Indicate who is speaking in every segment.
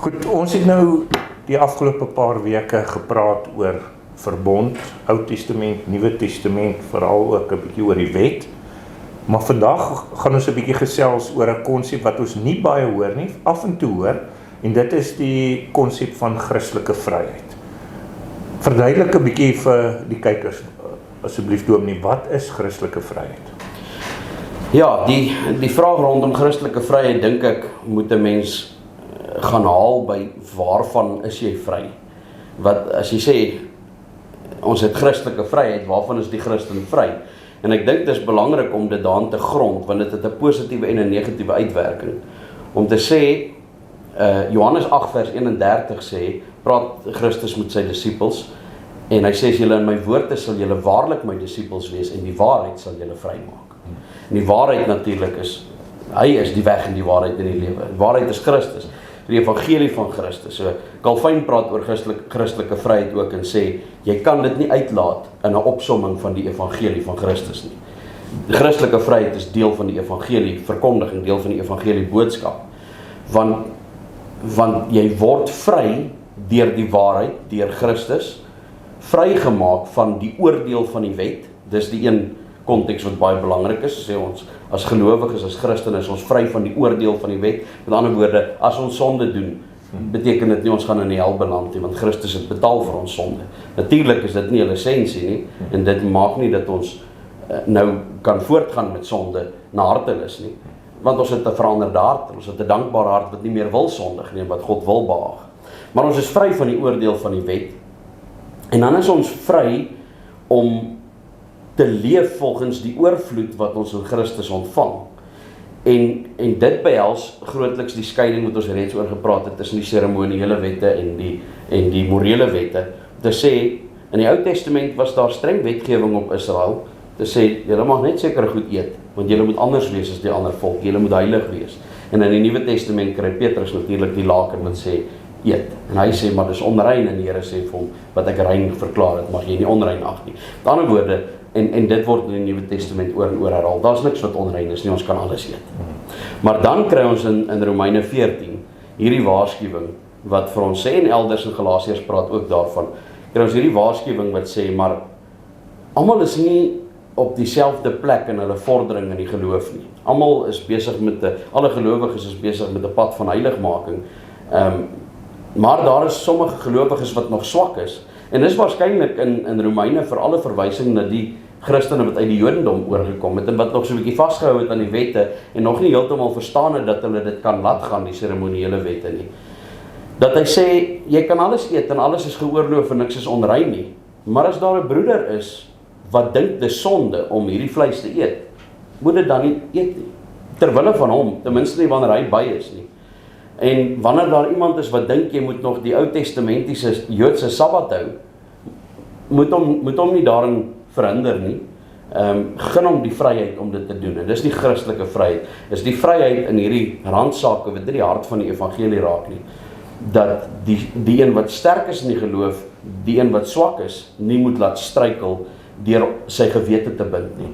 Speaker 1: Goed, ons het nou die afgelope paar weke gepraat oor verbond, Ou Testament, Nuwe Testament, veral ook 'n bietjie oor die wet. Maar vandag gaan ons 'n bietjie gesels oor 'n konsep wat ons nie baie hoor nie, af en toe hoor, en dit is die konsep van Christelike vryheid. Verduidelik 'n bietjie vir die kykers, asseblief Dominee, wat is Christelike vryheid?
Speaker 2: Ja, die vraag rondom Christelike vryheid, dink ek, moet 'n mens gaan haal by waarvan is jy vry? Wat as jy sê ons het Christelike vryheid, waarvan is die Christen vry? En ek dink dit is belangrik om dit daan te grond, want dit het 'n positiewe en 'n negatiewe uitwerking. Om te sê, Johannes 8 vers 31 sê, praat Christus met sy disippels, en hy sê, as julle in my woorde sal julle waarlik my disippels wees, en die waarheid sal julle vry maak. En die waarheid natuurlik is, hy is die weg en die waarheid in die lewe. Die waarheid is Christus, die evangelie van Christus. So Calvin praat oor Christelike vryheid ook en sê, jy kan dit nie uitlaat in 'n opsomming van die evangelie van Christus nie. Die Christelike vryheid is deel van die evangelie verkondiging, deel van die evangelie boodskap. Want jy word vry deur die waarheid, deur Christus, vrygemaak van die oordeel van die wet. Dis die een konteks wat baie belangrik is, sê ons, as gelowiges, as Christen is ons vry van die oordeel van die wet. Met ander woorde, as ons sonde doen, beteken dit nie ons gaan in die hel beland nie, want Christus het betaal vir ons sonde. Natuurlik is dit nie 'n lisensie nie, en dit maak nie dat ons nou kan voortgaan met sonde na hartelus nie, want ons het 'n veranderde hart, ons het 'n dankbare hart wat nie meer wil sondig nie, wat God wil behaag. Maar ons is vry van die oordeel van die wet, en dan is ons vry om te leef volgens die oorvloed wat ons in Christus ontvang. En dit behels grootliks die skeiding wat ons reeds oor gepraat het tussen die seremoniele wette en die morele wette. Te sê, in die Ou Testament was daar streng wetgewing op Israel, te sê, julle mag net sekere goed eet, want julle moet anders wees as die ander volk, julle moet heilig wees. En in die Nuwe Testament kry Petrus natuurlik die laken wat sê, eet. En hy sê, maar dis onrein, en die Here sê vir hom, wat ek rein verklaar het, mag jy nie onrein ag nie. Met ander woorde, en dit word in die Nuwe Testament oor en oor herhaal, daar's niks wat onrein is nie, ons kan alles eet. Maar dan kry ons in Romeine 14, hierdie waarskuwing, wat vir ons sê, en elders in Galasiërs praat ook daarvan, kry ons hierdie waarskuwing wat sê, maar almal is nie op dieselfde plek in hulle vordering in die geloof nie. Almal is besig alle gelowiges is besig met 'n pad van heiligmaking, maar daar is sommige gelowiges wat nog swak is, en dis waarskynlik in Romeine vir alle verwysing na die Christene wat uit die Jodendom oorgekom het, en wat nog so 'n bietjie vasgehou het aan die wette, en nog nie heeltemal verstaan het dat hulle dit kan laat gaan, die seremoniele wette nie. Dat hy sê, jy kan alles eet, en alles is geoorloof, en niks is onrein nie, maar as daar 'n broeder is, wat dink dis sonde om hierdie vleis te eet, moet dit dan nie eet nie, terwille van hom, ten minste nie wanneer hy by is nie. En wanneer daar iemand is wat dink jy moet nog die Ou Testamentiese Joodse Sabbat hou, moet hom nie daarin verhinder nie. Gun hom die vryheid om dit te doen. En dis die Christelike vryheid. Dis die vryheid in hierdie randsake wat nie die hart van die evangelie raak nie. Dat die een wat sterk is in die geloof, die een wat swak is, nie moet laat struikel deur sy gewete te bind nie.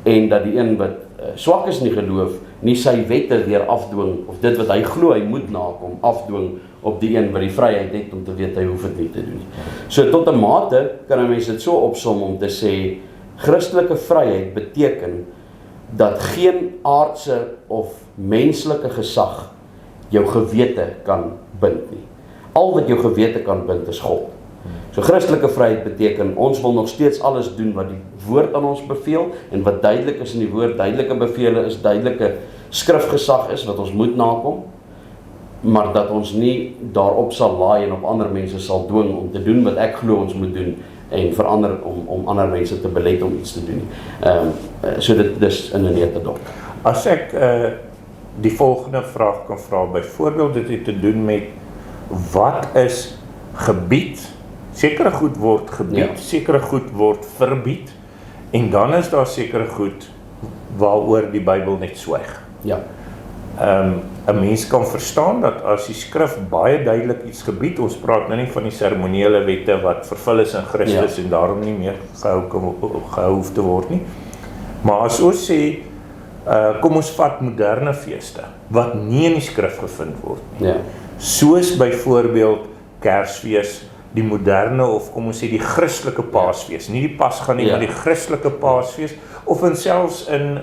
Speaker 2: En dat die een wat swak is in die geloof, nie sy wette weer afdwing, of dit wat hy glo hy moet nakom, afdwing op die een wat die vryheid het om te weet hy hoef dit nie te doen nie. So tot 'n mate kan 'n mens dit so opsom om te sê, Christelike vryheid beteken dat geen aardse of menslike gesag jou gewete kan bind nie. Al wat jou gewete kan bind is God. So Christelike vryheid beteken, ons wil nog steeds alles doen wat die woord aan ons beveel, en wat duidelik is in die woord, duidelike bevele is, duidelike skrifgesag is, wat ons moet nakom, maar dat ons nie daarop sal laai en op ander mense sal dwing om te doen wat ek glo ons moet doen, en verander om ander mense te belet om iets te doen. So dit is in 'n netedop.
Speaker 1: As ek die volgende vraag kan vra, byvoorbeeld dit het te doen met, wat is gebied? Sekere goed word gebied, sekere goed word verbied, en dan is daar sekere goed waaroor die Bybel net swyg.
Speaker 2: Ja.
Speaker 1: 'n mens kan verstaan dat as die skrif baie duidelik iets gebied, ons praat nou nie van die seremoniele wette wat vervul is in Christus en daarom nie meer gehou hoef te word nie, maar as ons sê, kom ons vat moderne feeste, wat nie in die skrif gevind word nie. soos byvoorbeeld Kersfees, die moderne of kom ons sê die Christelike Paasfees, nie die Pasga nie,
Speaker 2: Ja.
Speaker 1: maar die Christelike Paasfees, of in selfs in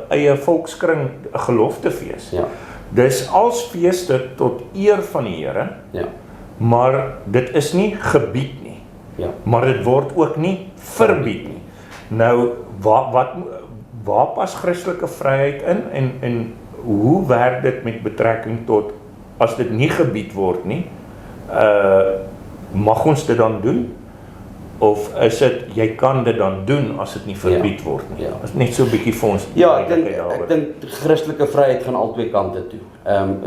Speaker 1: eie volkskring 'n geloftefees.
Speaker 2: Ja,
Speaker 1: Dis als feeste tot eer van die Here,
Speaker 2: ja,
Speaker 1: maar dit is nie gebied nie,
Speaker 2: ja.
Speaker 1: maar dit word ook nie verbied nie. Nou, waar pas Christelike vryheid in en hoe werk dit met betrekking tot, as dit nie gebied word nie, mag ons dit dan doen? Of is dit, jy kan dit dan doen as dit nie verbied word nie?
Speaker 2: Ja.
Speaker 1: Is net so 'n bietjie vir ons
Speaker 2: Ja, ek
Speaker 1: duidelikheid
Speaker 2: dink Christelike vryheid gaan al twee kante toe.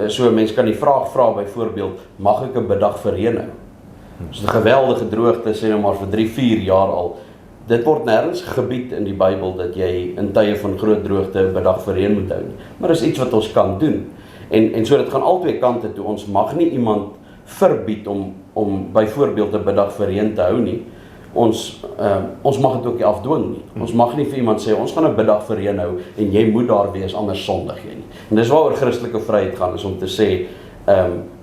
Speaker 2: So 'n mens kan die vraag vra byvoorbeeld, mag ek 'n biddag vir reën hou? Dis 'n geweldige droogte, sê nou maar vir 3-4 jaar al. Dit word nêrens gebied in die Bybel dat jy in tye van groot droogte 'n biddag vir reën moet hou nie. Maar dis iets wat ons kan doen. En so dit gaan al twee kante toe. Ons mag nie iemand verbied om byvoorbeeld 'n biddag vir reën te hou nie. Ons mag dit ook nie afdwing nie. Ons mag nie vir iemand sê, ons gaan 'n biddag vir reën hou en jy moet daar wees, anders sondig jy nie. En dis waaroor Christelike vryheid gaan, is om te sê,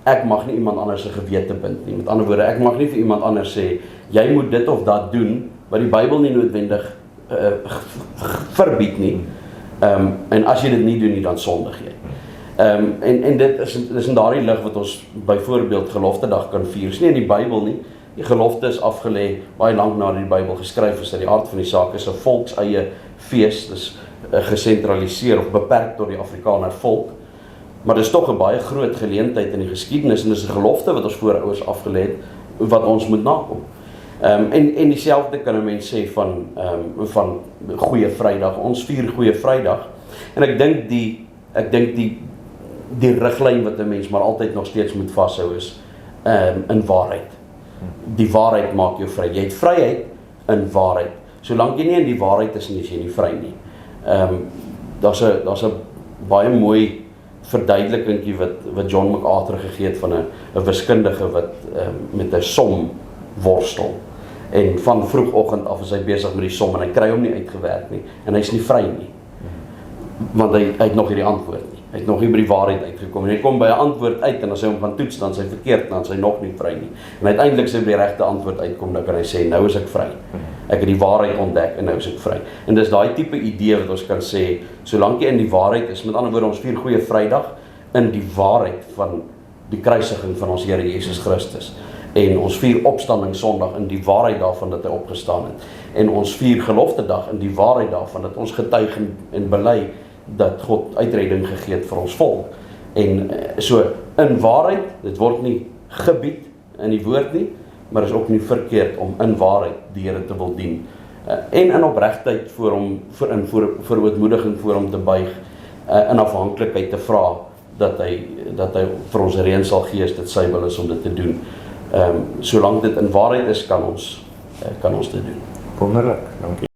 Speaker 2: ek mag nie iemand anders se gewete bind nie. Met ander woorde, ek mag nie vir iemand anders sê, jy moet dit of dat doen, wat die Bybel nie noodwendig verbied nie. En as jy dit nie doen nie, dan sondig jy. En dit is in daardie lig wat ons byvoorbeeld geloftedag kan vier. Dis nie in die Bybel nie. Die gelofte is afgelê baie lank na die Bybel geskryf is. Dat die aard van die saak is 'n volkseie fees. Dis gesentraliseer of beperk tot die Afrikaner volk. Maar dis tog 'n baie groot geleentheid in die geskiedenis en dis 'n gelofte wat ons voorouers afgelê het wat ons moet nakom. En dieselfde kan 'n mens sê van Goeie Vrydag. Ons vier Goeie Vrydag. En ek dink die riglyn wat 'n mens maar altyd nog steeds moet vashou is in waarheid. Die waarheid maak jou vry. Jy het vryheid in waarheid. Solank jy nie in die waarheid is nie, is jy nie vry nie. Daar's 'n baie mooi verduidelikingkie wat John MacArthur gegee het van 'n wiskundige wat met 'n som worstel. En van vroegoggend af is hy besig met die som en hy kry hom nie uitgewerk nie en hy's nie vry nie. Want hy het nog nie die antwoord nie. Hy het nog nie by die waarheid uitgekom en hy kom by 'n antwoord uit en as hy hom gaan toets dan is hy verkeerd, dan is hy nog nie vry nie. En uiteindelik as hy by die regte antwoord uitkom, dan kan hy sê nou is ek vry. Ek het die waarheid ontdek en nou is ek vry. En dis daai tipe idee wat ons kan sê, solank jy in die waarheid is, met ander woorde ons vier Goeie Vrydag in die waarheid van die kruisiging van ons Here Jesus Christus. En ons vier Opstanding Sondag in die waarheid daarvan dat hy opgestaan het. En ons vier Geloftedag in die waarheid daarvan dat ons getuig en bely dat God uitredding gegee het vir ons volk. En so in waarheid, dit word nie gebied in die woord nie, maar is ook nie verkeerd om in waarheid die Here te wil dien. En in opregtheid voor hom, vir ootmoediging voor hom te buig, in afhanklikheid te vra dat hy vir ons reën sal gee as dit sy wil is om dit te doen. Solank dit in waarheid is, kan ons dit doen.
Speaker 1: Wonderlik, dankie.